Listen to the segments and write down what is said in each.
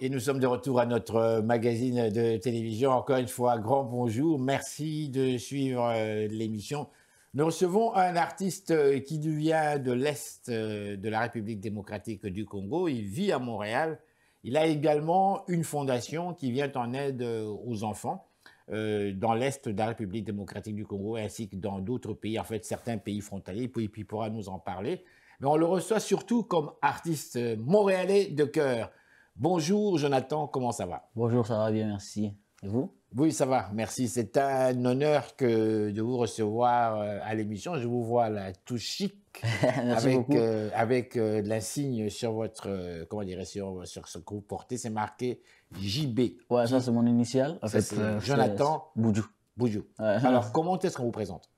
Et nous sommes de retour à notre magazine de télévision. Encore une fois, grand bonjour. Merci de suivre l'émission. Nous recevons un artiste qui vient de l'Est de la République démocratique du Congo. Il vit à Montréal. Il a également une fondation qui vient en aide aux enfants dans l'Est de la République démocratique du Congo ainsi que dans d'autres pays, en fait certains pays frontaliers. Puis il pourra nous en parler. Mais on le reçoit surtout comme artiste montréalais de cœur. Bonjour Jonathan, comment ça va? Bonjour, ça va bien, merci. Et vous? Oui, ça va, merci. C'est un honneur de vous recevoir à l'émission. Je vous vois là, tout chic, Merci beaucoup. Avec l'insigne sur votre, comment dirais sur ce que vous portez, c'est marqué JB. Ouais, ça c'est mon initial. En Ça, fait, c'est Jonathan Boudjou. Boudjou. Ouais. Alors, comment est-ce qu'on vous présente?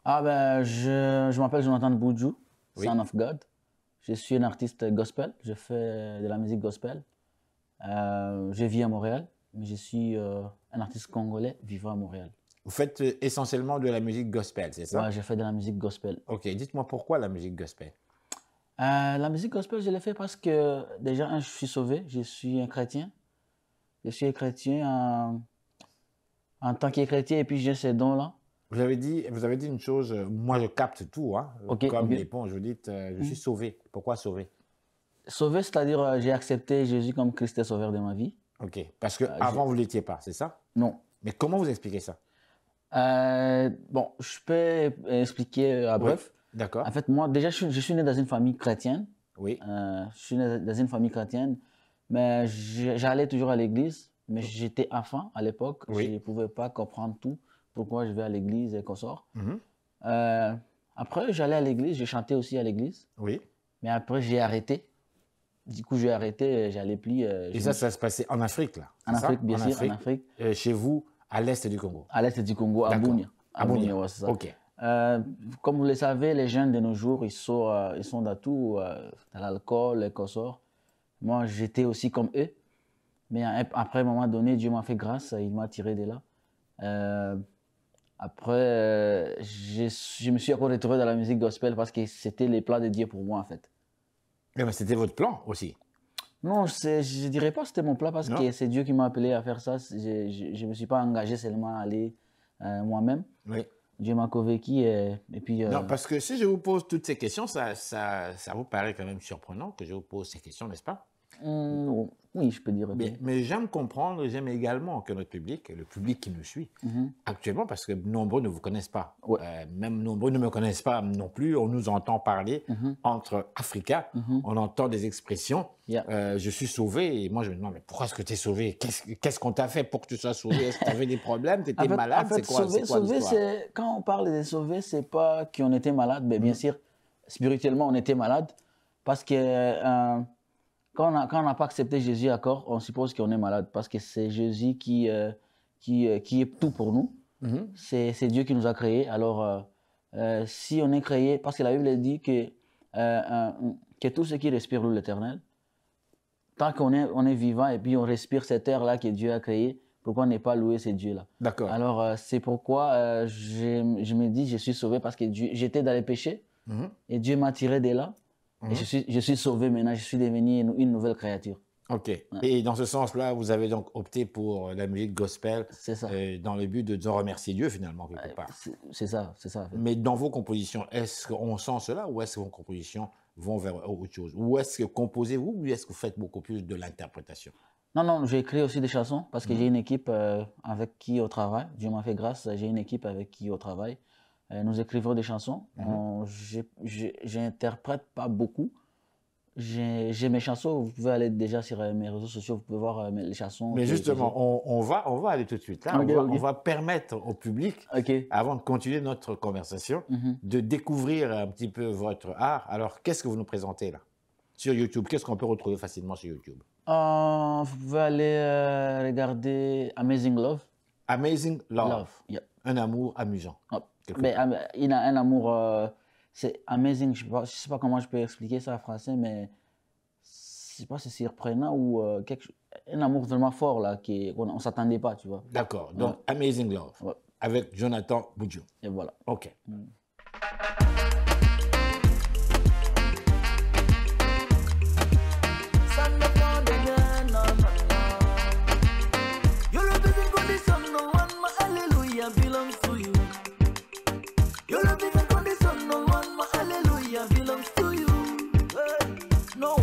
Ah ben, je m'appelle Jonathan Boudjou, Oui. Son of God. Je suis un artiste gospel, je fais de la musique gospel. Je vis à Montréal, mais je suis un artiste congolais vivant à Montréal. Vous faites essentiellement de la musique gospel, c'est ça? Ouais, je fais de la musique gospel. Ok, dites-moi pourquoi la musique gospel? La musique gospel, je l'ai fait parce que déjà, je suis sauvé, je suis un chrétien. Je suis un chrétien en tant que chrétien et puis j'ai ces dons-là. Vous avez dit une chose, moi je capte tout, hein, Ok, comme ok. l'éponge, vous dites, je suis sauvé. Pourquoi sauvé? Sauvé, c'est-à-dire j'ai accepté Jésus comme Christ est sauveur de ma vie. Ok, parce qu'avant vous ne l'étiez pas, c'est ça? Non. Mais comment vous expliquez ça? Bon, je peux expliquer à bref. Oui, d'accord. En fait, moi, déjà, je suis né dans une famille chrétienne. Oui, Je suis né dans une famille chrétienne, mais j'allais toujours à l'église, mais j'étais enfant à l'époque. Oui. Je ne pouvais pas comprendre tout, pourquoi je vais à l'église et qu'on sort. Mhm. Après, j'allais à l'église, je chantais aussi à l'église, Oui. mais après, j'ai arrêté. Du coup, j'ai arrêté, j'allais plus. Et ça se passait en Afrique, là? En c'est ça? Afrique, bien sûr, en Afrique. Chez vous, à l'est du Congo? À l'est du Congo, à D'accord. Bunia. À Bunia, ouais, c'est ça. ok. Comme vous le savez, les jeunes de nos jours, ils sont dans tout, dans l'alcool, les consorts. Moi, j'étais aussi comme eux. Mais après, à un moment donné, Dieu m'a fait grâce, il m'a tiré de là. Après, je me suis encore retrouvé dans la musique gospel parce que c'était les plans de Dieu pour moi, en fait. Mais c'était votre plan aussi? Non, je ne dirais pas que c'était mon plan parce Non. que c'est Dieu qui m'a appelé à faire ça. Je ne me suis pas engagé seulement à aller moi-même. Oui. Dieu m'a convaincu et puis... Non, parce que si je vous pose toutes ces questions, ça vous paraît quand même surprenant que je vous pose ces questions, n'est-ce pas? oui, je peux dire. Mais j'aime comprendre, j'aime également que notre public, le public qui nous suit, actuellement, parce que nombreux ne vous connaissent pas, Ouais. même nombreux ne me connaissent pas non plus, on nous entend parler entre Africains, on entend des expressions, Yeah. je suis sauvé, et moi je me demande, mais pourquoi est-ce que tu es sauvé? Qu'est-ce qu'on t'a fait pour que tu sois sauvé? Est-ce que tu avais des problèmes? Tu étais malade? En fait, C'est quoi sauver, l'histoire? quand on parle de sauver, c'est pas qu'on était malade, mais bien sûr, spirituellement, on était malade, parce que quand on n'a pas accepté Jésus à corps, on suppose qu'on est malade, parce que c'est Jésus qui est tout pour nous. C'est Dieu qui nous a créés. Alors, si on est créé, parce que la Bible dit que tout ce qui respire loue l'Éternel, tant qu'on est vivant et puis on respire cette air-là que Dieu a créée, pourquoi ne pas louer ce Dieu-là? D'accord. Alors, c'est pourquoi je me dis je suis sauvé parce que j'étais dans les péchés et Dieu m'a tiré de là. Et je suis sauvé maintenant, je suis devenu une nouvelle créature. Ok. Ouais. Et dans ce sens-là, vous avez donc opté pour la musique gospel dans le but de remercier Dieu finalement, quelque part. C'est ça. En fait. Mais dans vos compositions, est-ce qu'on sent cela ou est-ce que vos compositions vont vers autre chose? Ou est-ce que composez-vous ou est-ce que vous faites beaucoup plus de l'interprétation? Non, j'ai écrit aussi des chansons parce que j'ai une équipe avec qui on travaille. Dieu m'a fait grâce, j'ai une équipe avec qui on travaille. Nous écrivons des chansons. J'interprète pas beaucoup. J'ai mes chansons. Vous pouvez aller déjà sur mes réseaux sociaux. Vous pouvez voir les chansons. Mais justement, on va aller tout de suite. Là, on va permettre au public, avant de continuer notre conversation, de découvrir un petit peu votre art. Alors, qu'est-ce que vous nous présentez là sur YouTube? Qu'est-ce qu'on peut retrouver facilement sur YouTube? Vous pouvez aller regarder Amazing Love. Amazing Love. Yeah. Un amour amusant. Mais il a un amour, c'est amazing, je sais pas comment je peux expliquer ça en français, mais je sais pas si c'est surprenant ou un amour vraiment fort là, on ne s'attendait pas, tu vois. D'accord, donc Amazing Love, avec Jonathan Boudjou. Et voilà. Ok. Ça me prend des graines.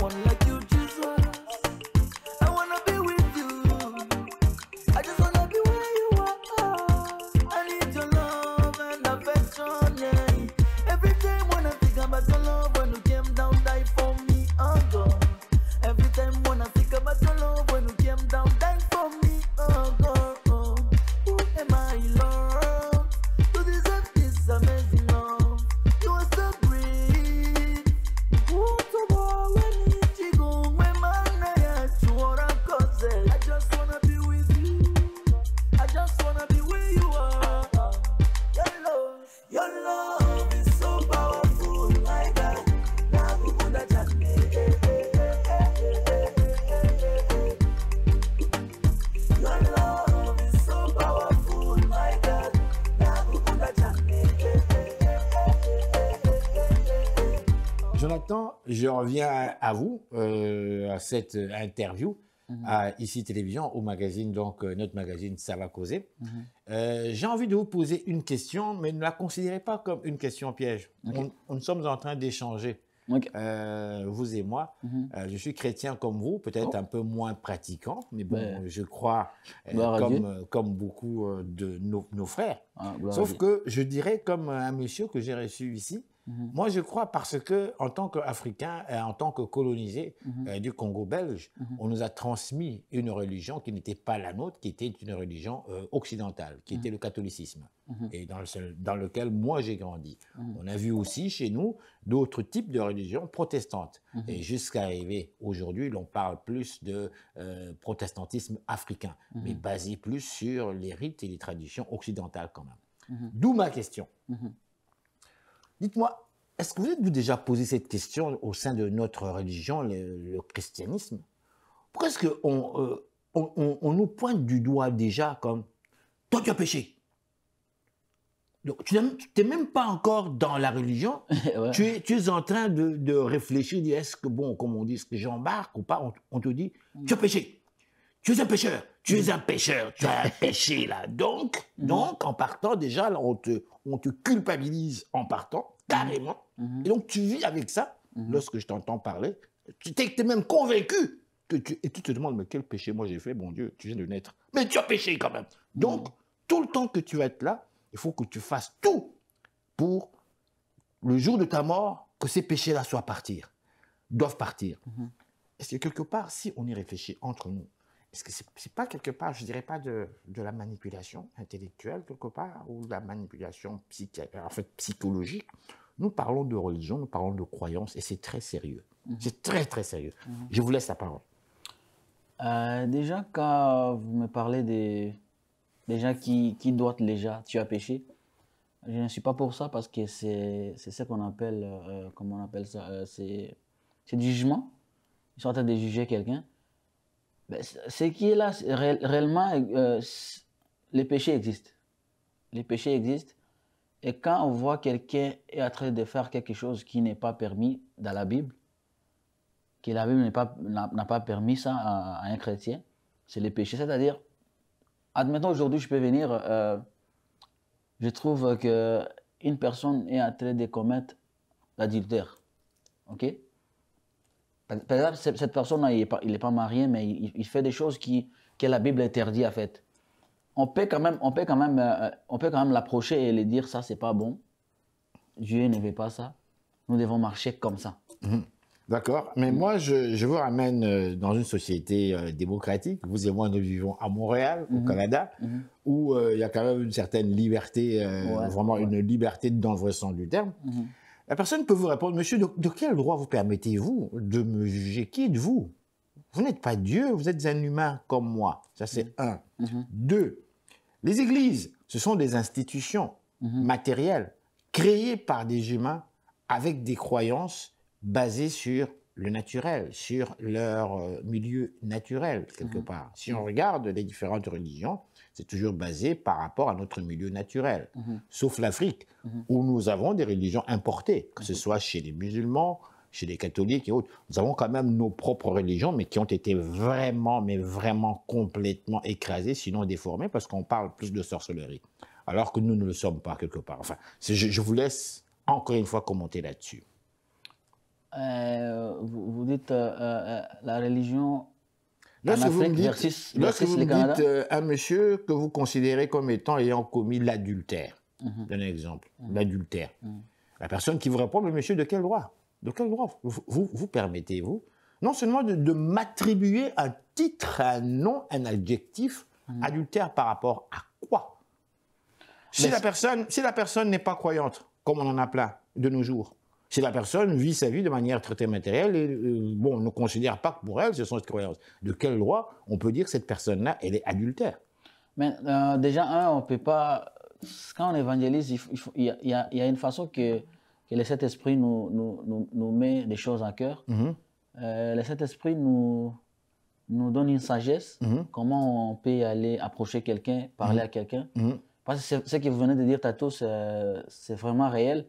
one like you, Jesus. I wanna be with you. I just wanna be where you are. I need your love and affection, yeah. Every time when I think about your love, when you came down, die for me, oh God. Every time when I think about your love, when you came down, die for me, oh God. Oh. Who am I, Lord, to deserve this amazing love? You are so great. Who to go when you go when man you wanna cause it? I just wanna be with you. I just wanna be where you are. Your love is so powerful, my God. Nakukunda chane. Your love is so powerful, my God. Nakukunda chane. Jonathan, je reviens à vous, à cette interview, à Ici Télévision, au magazine, donc notre magazine Ça va causer. J'ai envie de vous poser une question, mais ne la considérez pas comme une question piège. Ok. Nous sommes en train d'échanger, Ok. vous et moi. Je suis chrétien comme vous, peut-être un peu moins pratiquant, mais bon, Ben, je crois gloire à Dieu. comme beaucoup de nos frères. Ah, gloire à Sauf Dieu. que je dirais comme un monsieur que j'ai reçu ici, moi je crois parce que en tant qu'Africain, en tant que colonisé du Congo belge, on nous a transmis une religion qui n'était pas la nôtre, qui était une religion occidentale, qui était le catholicisme, et dans lequel moi j'ai grandi. On a vu aussi chez nous d'autres types de religions protestantes, et jusqu'à arriver aujourd'hui, l'on parle plus de protestantisme africain, mais basé plus sur les rites et les traditions occidentales quand même. D'où ma question. Dites-moi, est-ce que vous êtes-vous déjà posé cette question au sein de notre religion, le christianisme? Pourquoi est-ce qu'on on nous pointe du doigt déjà comme « toi tu as péché ». Donc tu n'es même pas encore dans la religion, Ouais. tu es en train de réfléchir, dire est-ce que, bon, comme on dit, est-ce que j'embarque ou pas, on te dit « tu as péché ». Tu es un pécheur, tu es un pécheur, tu as un péché là. Donc, en partant déjà, là, on te culpabilise en partant, carrément. Et donc, tu vis avec ça. Lorsque je t'entends parler, tu es même convaincu et tu te demandes, mais quel péché moi j'ai fait, bon Dieu, tu viens de naître. Mais tu as péché quand même. Donc, tout le temps que tu vas être là, il faut que tu fasses tout pour le jour de ta mort, que ces péchés-là doivent partir. Est-ce que quelque part, si on y réfléchit entre nous, est-ce que c'est pas quelque part, je dirais pas de la manipulation intellectuelle quelque part, ou de la manipulation psychologique? Nous parlons de religion, nous parlons de croyance, et c'est très sérieux. C'est très, très sérieux. Je vous laisse la parole. Déjà, quand vous me parlez des gens qui doivent déjà, tu as péché, je ne suis pas pour ça parce que c'est ce qu'on appelle, comment on appelle ça, c'est du jugement. Ils sont en train de juger quelqu'un. Ben, ce qui est là, réellement, les péchés existent. Les péchés existent. Et quand on voit quelqu'un est en train de faire quelque chose qui n'est pas permis dans la Bible, que la Bible n'a pas permis ça à un chrétien, c'est les péchés. C'est-à-dire, admettons aujourd'hui, je peux venir, je trouve qu'une personne est en train de commettre l'adultère. OK? Par exemple, cette personne-là, il n'est pas marié, mais il fait des choses que la Bible interdit, en fait. On peut quand même l'approcher et lui dire, ça, c'est pas bon. Dieu ne veut pas ça. Nous devons marcher comme ça. D'accord. Mais moi, je vous ramène dans une société démocratique. Vous et moi, nous vivons à Montréal, au Canada, où il y a quand même une certaine liberté, vraiment une liberté dans le vrai sens du terme. La personne peut vous répondre, monsieur, de quel droit vous permettez-vous de me juger? Qui êtes-vous? Vous n'êtes pas Dieu, vous êtes un humain comme moi. Ça, c'est un. Deux, les églises, ce sont des institutions matérielles créées par des humains avec des croyances basées sur le naturel, sur leur milieu naturel, quelque part. Si on regarde les différentes religions, c'est toujours basé par rapport à notre milieu naturel. Sauf l'Afrique, où nous avons des religions importées, que ce soit chez les musulmans, chez les catholiques et autres. Nous avons quand même nos propres religions, mais qui ont été vraiment, mais vraiment complètement écrasées, sinon déformées, parce qu'on parle plus de sorcellerie. Alors que nous ne le sommes pas, quelque part. Enfin, je vous laisse encore une fois commenter là-dessus. Vous dites la religion en Lorsque vous me Afrique dites, versus, lorsque versus vous me le Canada. dites un monsieur que vous considérez comme étant ayant commis l'adultère, un exemple, l'adultère, la personne qui vous répond, mais monsieur, de quel droit? De quel droit vous permettez-vous non seulement de m'attribuer un titre, un nom, un adjectif adultère par rapport à quoi? Si la personne n'est pas croyante, comme on en a plein de nos jours, si la personne vit sa vie de manière très matérielle et bon, on ne considère pas que pour elle, ce sont ses croyances, de quel droit on peut dire que cette personne-là, elle est adultère? Mais déjà, on ne peut pas. Quand on évangélise, il y a une façon que le Saint-Esprit nous met des choses à cœur. Le Saint-Esprit nous donne une sagesse, comment on peut aller approcher quelqu'un, parler à quelqu'un. Parce que ce que vous venez de dire, Tato, c'est vraiment réel.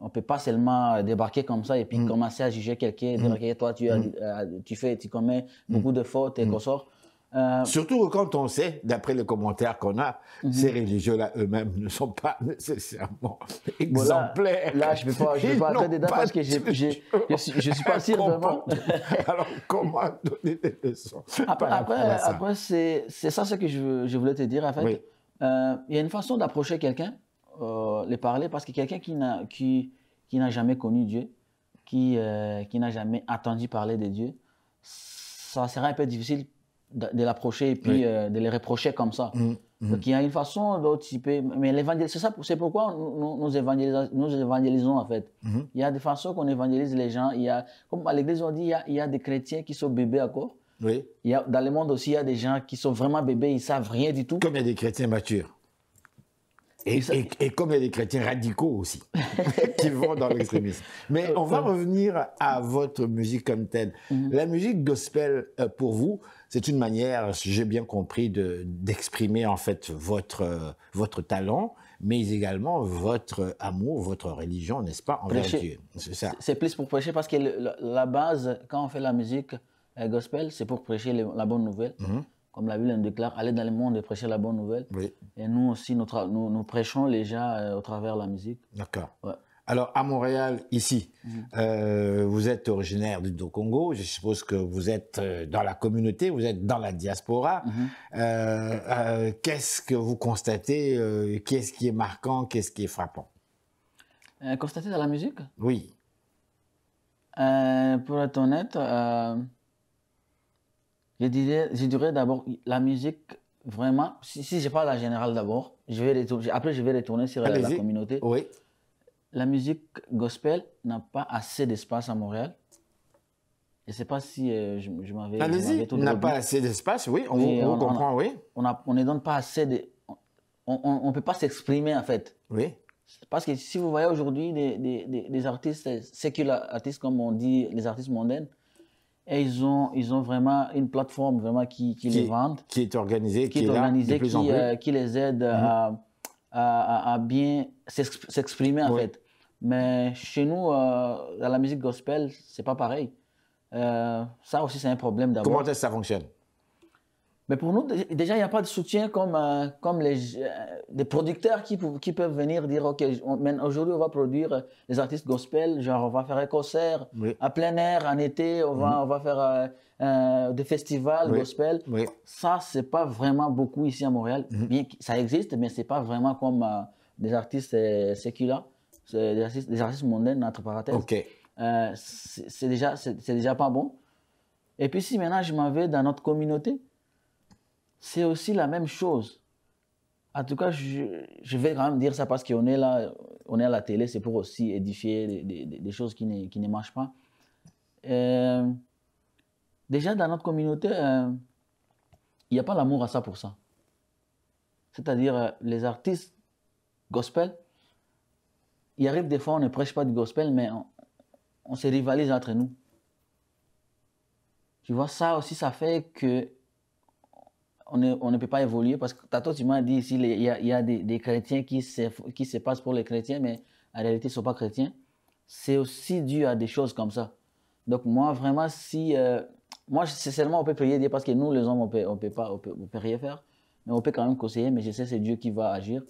On ne peut pas seulement débarquer comme ça et puis commencer à juger quelqu'un, dire que toi, tu commets beaucoup de fautes et qu'on sort. Surtout quand on sait, d'après les commentaires qu'on a, ces religieux-là eux-mêmes ne sont pas nécessairement exemplaires. Bon, là, je ne vais pas entrer dedans parce que je ne suis pas sûr vraiment. Alors, comment donner des leçons? Après c'est ça ce que je voulais te dire. En fait, oui. Il y a une façon d'approcher quelqu'un, les parler, parce que quelqu'un qui n'a jamais connu Dieu, qui n'a jamais entendu parler de Dieu, ça sera un peu difficile de l'approcher et puis de les reprocher comme ça. Donc il y a une façon dont tu peux... Mais l'évangélisation, c'est pourquoi nous évangélisons en fait. Il y a des façons qu'on évangélise les gens. Comme à l'église on dit, il y a des chrétiens qui sont bébés encore. Oui. Dans le monde aussi, il y a des gens qui sont vraiment bébés, ils ne savent rien du tout. Comme il y a des chrétiens matures. Et comme il y a des chrétiens radicaux aussi, qui vont dans l'extrémisme. Mais on va revenir à votre musique comme telle. La musique gospel, pour vous, c'est une manière, si j'ai bien compris, d'exprimer en fait votre talent, mais également votre amour, votre religion, n'est-ce pas, envers Dieu. C'est ça. C'est plus pour prêcher parce que la base, quand on fait la musique gospel, c'est pour prêcher la bonne nouvelle. Comme la Bible en déclare, aller dans le monde et prêcher la bonne nouvelle. Oui. Et nous aussi, nous prêchons les gens au travers de la musique. D'accord. Ouais. Alors, à Montréal, ici, vous êtes originaire du Congo. Je suppose que vous êtes dans la communauté, vous êtes dans la diaspora. Qu'est-ce que vous constatez? Qu'est-ce qui est marquant? Qu'est-ce qui est frappant? Constater dans la musique? Oui. Pour être honnête, je dirais d'abord la musique, vraiment, si je parle en général d'abord, après je vais retourner sur la communauté. Oui. La musique gospel n'a pas assez d'espace à Montréal. Je ne sais pas si je m'avais... Allez-y, n'a pas assez d'espace, oui, on vous comprend, oui. On ne donne pas assez de... On ne peut pas s'exprimer, en fait. Oui. Parce que si vous voyez aujourd'hui des artistes séculaires, artistes comme on dit, les artistes mondains, et ils ont vraiment une plateforme vraiment qui les vendent. Qui est organisée, qui les aide à bien s'exprimer en fait. Mais chez nous, dans la musique gospel, c'est pas pareil. Ça aussi, c'est un problème d'abord. Comment est-ce que ça fonctionne? Mais pour nous, déjà, il n'y a pas de soutien comme des producteurs qui peuvent venir dire, OK, aujourd'hui, on va produire les artistes gospel, genre on va faire un concert à plein air, en été, on va faire des festivals gospel. Ça, ce n'est pas vraiment beaucoup ici à Montréal. Bien que ça existe, mais ce n'est pas vraiment comme des artistes séculaires, des artistes mondains, entre parenthèses. Okay. C'est déjà pas bon. Et puis si maintenant je m'en vais dans notre communauté, c'est aussi la même chose. En tout cas, je vais quand même dire ça parce qu'on est là, on est à la télé, c'est pour aussi édifier des choses qui ne marchent pas. Déjà, dans notre communauté, il n'y a pas l'amour à ça pour ça. C'est-à-dire, les artistes gospel, il arrive des fois, on ne prêche pas du gospel, mais on se rivalise entre nous. Tu vois, ça aussi, ça fait que on ne peut pas évoluer parce que Tato, tu m'as dit ici, il y a des chrétiens qui se passent pour les chrétiens, mais en réalité, ils ne sont pas chrétiens. C'est aussi dû à des choses comme ça. Donc moi, vraiment, moi, sincèrement, on peut prier Dieu parce que nous, les hommes, on peut rien faire, mais on peut quand même conseiller, mais je sais que c'est Dieu qui va agir.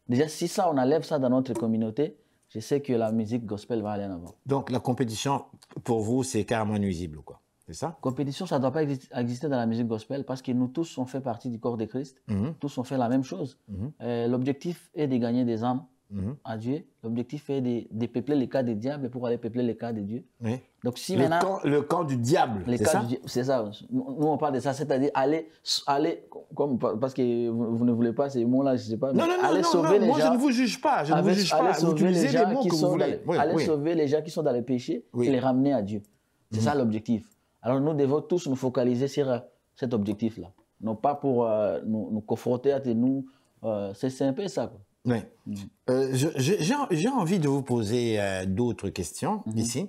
Déjà, si ça, on enlève ça dans notre communauté, je sais que la musique gospel va aller en avant. Donc la compétition, pour vous, c'est carrément nuisible, quoi. C'est ça? Compétition, ça ne doit pas exister dans la musique gospel parce que nous tous, on fait partie du corps de Christ. Tous, on fait la même chose. L'objectif est de gagner des âmes à Dieu. L'objectif est de peupler les cas des diables pour aller peupler les cas de Dieu. Oui. Donc, si maintenant... Le camp du diable, c'est ça? C'est ça. Nous, on parle de ça, c'est-à-dire aller comme, parce que vous ne voulez pas ces mots-là, je ne sais pas. Non, aller sauver les moi gens, je ne vous juge pas, je ne vous juge pas. aller Vous sauver utilisez les les gens mots qui que vous sont voulez. sauver les gens qui sont dans les péchés Oui. et les ramener à Dieu. C'est ça l'objectif. Alors nous devons tous nous focaliser sur cet objectif-là. Non pas pour nous confronter à nous. C'est un peu ça, quoi. Oui. J'ai envie de vous poser d'autres questions ici.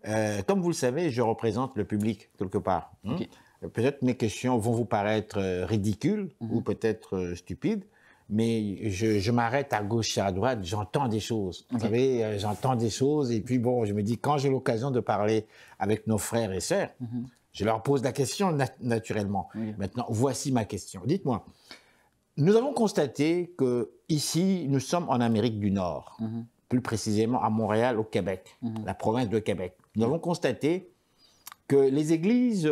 Ouais. Comme vous le savez, je représente le public quelque part. Ok. Peut-être mes questions vont vous paraître ridicules ou peut-être stupides, mais je m'arrête à gauche et à droite, j'entends des choses. Vous savez, j'entends des choses et puis bon, je me dis, quand j'ai l'occasion de parler avec nos frères et sœurs, je leur pose la question naturellement. Maintenant, voici ma question. Dites-moi, nous avons constaté que ici, nous sommes en Amérique du Nord, plus précisément à Montréal, au Québec, la province de Québec. Nous avons constaté que les églises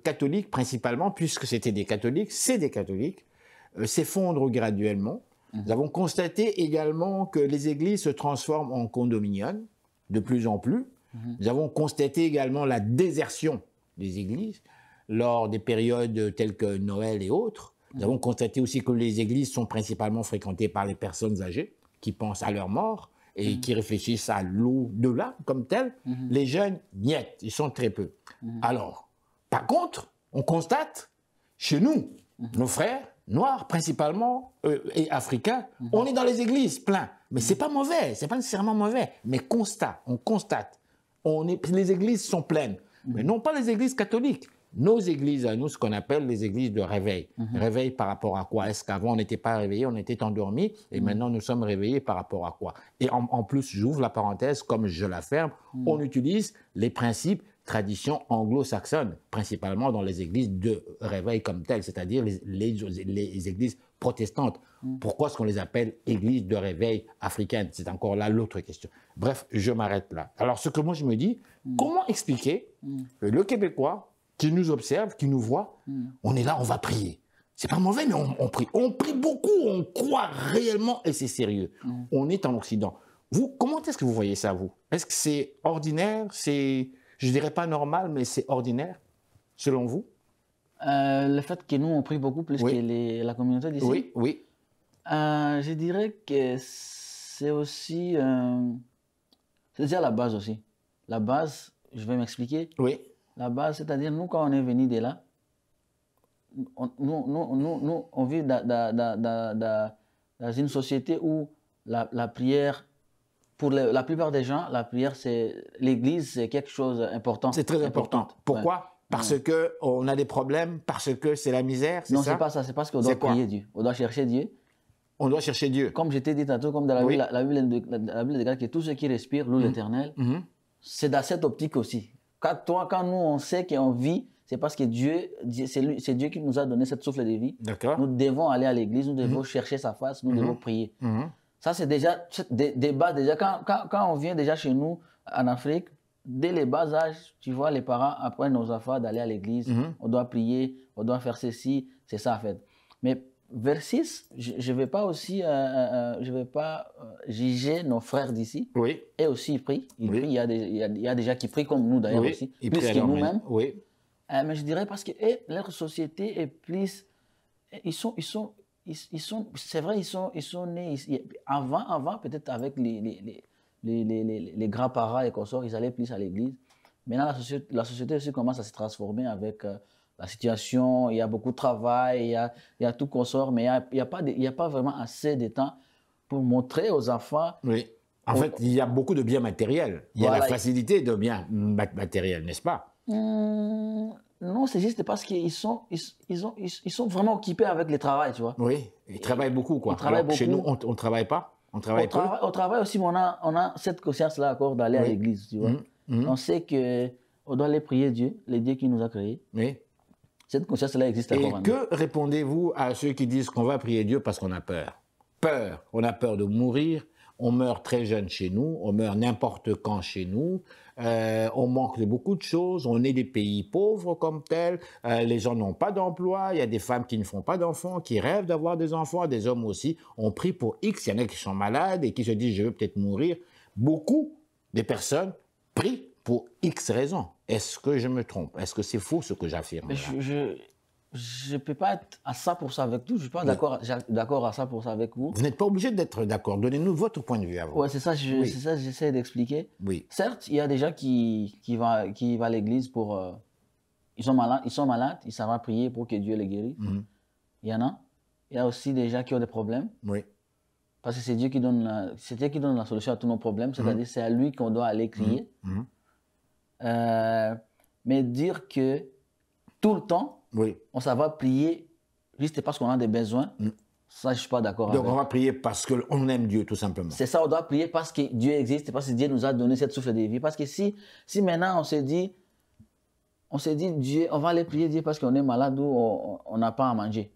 catholiques, principalement, puisque c'était des catholiques, c'est des catholiques, s'effondrent graduellement. Nous avons constaté également que les églises se transforment en condominiums de plus en plus. Nous avons constaté également la désertion des églises lors des périodes telles que Noël et autres. Nous avons constaté aussi que les églises sont principalement fréquentées par les personnes âgées qui pensent à leur mort et qui réfléchissent à l'au-delà comme tel. Les jeunes, niet, ils sont très peu. Alors, par contre, on constate chez nous, nos frères noirs principalement et africains, on est dans les églises plein. Mais c'est pas mauvais, c'est pas nécessairement mauvais. Mais on constate, les églises sont pleines. Mais non pas les églises catholiques. Nos églises à nous, ce qu'on appelle les églises de réveil. Réveil par rapport à quoi? Est-ce qu'avant on n'était pas réveillés, on était endormis et maintenant nous sommes réveillés par rapport à quoi? Et en plus, j'ouvre la parenthèse, comme je la ferme, on utilise les principes, traditions anglo-saxonnes, principalement dans les églises de réveil comme telles, c'est-à-dire les églises protestantes. Pourquoi est-ce qu'on les appelle églises de réveil africaines? C'est encore là l'autre question. Bref, je m'arrête là. Alors, ce que moi je me dis, comment expliquer que le Québécois qui nous observe, qui nous voit, on est là, on va prier. C'est pas mauvais, mais on prie. On prie beaucoup, on croit réellement et c'est sérieux. On est en Occident. Vous, comment est-ce que vous voyez ça, vous? Est-ce que c'est ordinaire? C'est, je dirais pas normal, mais c'est ordinaire, selon vous? Le fait que nous, on prie beaucoup plus que la communauté d'ici. Oui, oui. Je dirais que c'est aussi... c'est déjà la base aussi. La base, je vais m'expliquer. Oui. La base, c'est-à-dire, nous, quand on est venu de là, on vit dans une société où la prière, pour la plupart des gens, la prière, l'église, c'est quelque chose d'important. C'est très important. Pourquoi? Parce qu'on a des problèmes, parce que c'est la misère, c'est ça? Non, c'est pas ça, c'est parce qu'on doit prier Dieu, on doit chercher Dieu. On doit chercher Dieu. Comme je t'ai dit tantôt, comme dans la Bible, la Bible déclare que tous ceux qui respirent louent l'Éternel, c'est dans cette optique aussi. Quand nous, on sait qu'on vit, c'est parce que c'est Dieu qui nous a donné cette souffle de vie. Nous devons aller à l'église, nous devons chercher sa face, nous devons prier. Ça, c'est déjà des bases. Déjà, quand on vient déjà chez nous, en Afrique, dès les bas âges, tu vois, les parents apprennent aux enfants d'aller à l'église, on doit prier, on doit faire ceci, c'est ça en fait. Mais vers 6, je ne vais pas aussi, je vais pas juger nos frères d'ici. Oui. Et aussi, ils prient. Ils prient. Il y a des gens qui prient comme nous d'ailleurs aussi, ils plus que nous-mêmes. Oui. Mais je dirais parce que leur société est plus... c'est vrai, ils sont nés... Avant peut-être avec les grands-parents et consorts, ils allaient plus à l'église. Maintenant, la société aussi commence à se transformer avec... la situation, il y a beaucoup de travail, il y a tout consort, mais il n'y a pas vraiment assez de temps pour montrer aux enfants. Oui. En fait, il y a beaucoup de biens matériels. Il y a la facilité de biens matériels, n'est-ce pas? Non, c'est juste parce qu'ils sont vraiment occupés avec le travail, tu vois. Oui, ils travaillent beaucoup, quoi. Ils travaillent beaucoup. Chez nous, on ne travaille pas. On travaille peu. Au travail aussi, on a cette conscience-là encore d'aller à l'église, tu vois. On sait qu'on doit aller prier Dieu, les dieux qui nous a créés. Oui. Cette conscience-là existe encore. Et que répondez-vous à ceux qui disent qu'on va prier Dieu parce qu'on a peur? Peur. On a peur de mourir, On meurt très jeune chez nous, on meurt n'importe quand chez nous, on manque de beaucoup de choses, on est des pays pauvres comme tels, les gens n'ont pas d'emploi, il y a des femmes qui ne font pas d'enfants, qui rêvent d'avoir des enfants, des hommes aussi. On prie pour X, il y en a qui sont malades et qui se disent « je vais peut-être mourir ». Beaucoup de personnes prient pour X raisons. Est-ce que je me trompe? Est-ce que c'est faux ce que j'affirme? Je ne peux pas être à 100% avec tout. Je ne suis pas d'accord à 100% avec vous. Vous n'êtes pas obligé d'être d'accord. Donnez-nous votre point de vue à vous. Oui, c'est ça, c'est ça que j'essaie d'expliquer. Oui. Certes, il y a des gens qui vont à l'église pour... ils sont malades, ils savent prier pour que Dieu les guérisse. Il y en a. Il y a aussi des gens qui ont des problèmes. Oui. Parce que c'est Dieu qui donne la solution à tous nos problèmes. C'est-à-dire c'est à lui qu'on doit aller crier. Mais dire que tout le temps, on s'en va prier juste parce qu'on a des besoins, ça, je ne suis pas d'accord avec. Donc, on va prier parce qu'on aime Dieu, tout simplement. C'est ça, on doit prier parce que Dieu existe, parce que Dieu nous a donné cette souffle de vie. Parce que si maintenant on se dit, Dieu, on va aller prier Dieu parce qu'on est malade ou on n'a pas à manger.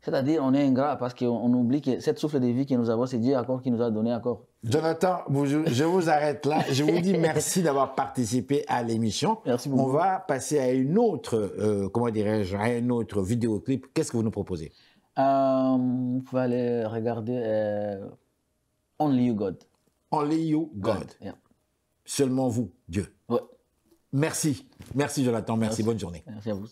C'est-à-dire, on est ingrat parce qu'on oublie que cette souffle de vie que nous avons, c'est Dieu encore qui nous a donné encore. Jonathan, je vous arrête là. Je vous dis merci d'avoir participé à l'émission. Merci beaucoup. On va passer à une autre, comment dirais-je, à un autre vidéoclip. Qu'est-ce que vous nous proposez? Vous pouvez aller regarder Only You God. Only You God. Yeah. Seulement vous, Dieu. Ouais. Merci. Merci Jonathan. Merci. Bonne journée. Merci à vous.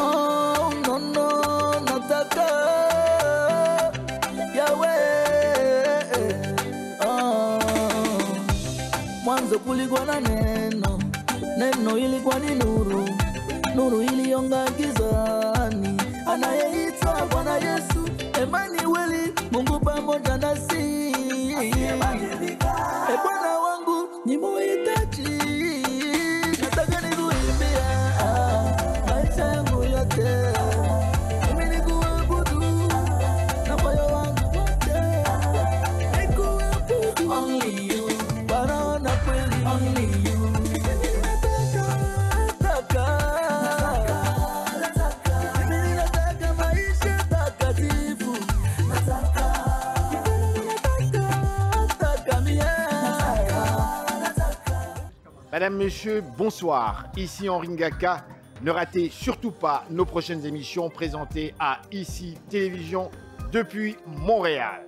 Oh, no, no, nataka Yahweh. Oh, mwanzo kulikuwa na neno, neno ilikuwa ni nuru, nuru ilionga gizani, anayeitwa Bwana Yesu Emanueli, Mungu pamoja nasi. Bwana wangu nimuhitaji, nataka nikuimbia maisha yangu yote, mimi nikuabudu na moyo wangu wote, nikuabudu. Only you, Bwana na kweli, only you. Mimi nataka maisha takatifu, Madame, Monsieur, bonsoir. Ici Henri Ngaka. Ne ratez surtout pas nos prochaines émissions présentées à ICI Télévision depuis Montréal.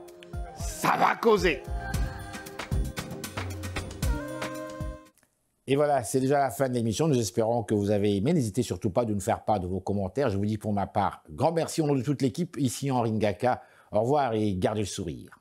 Ça va causer. Et voilà, c'est déjà la fin de l'émission. Nous espérons que vous avez aimé. N'hésitez surtout pas de nous faire part de vos commentaires. Je vous dis pour ma part, grand merci au nom de toute l'équipe. Ici Henri Ngaka. Au revoir et gardez le sourire.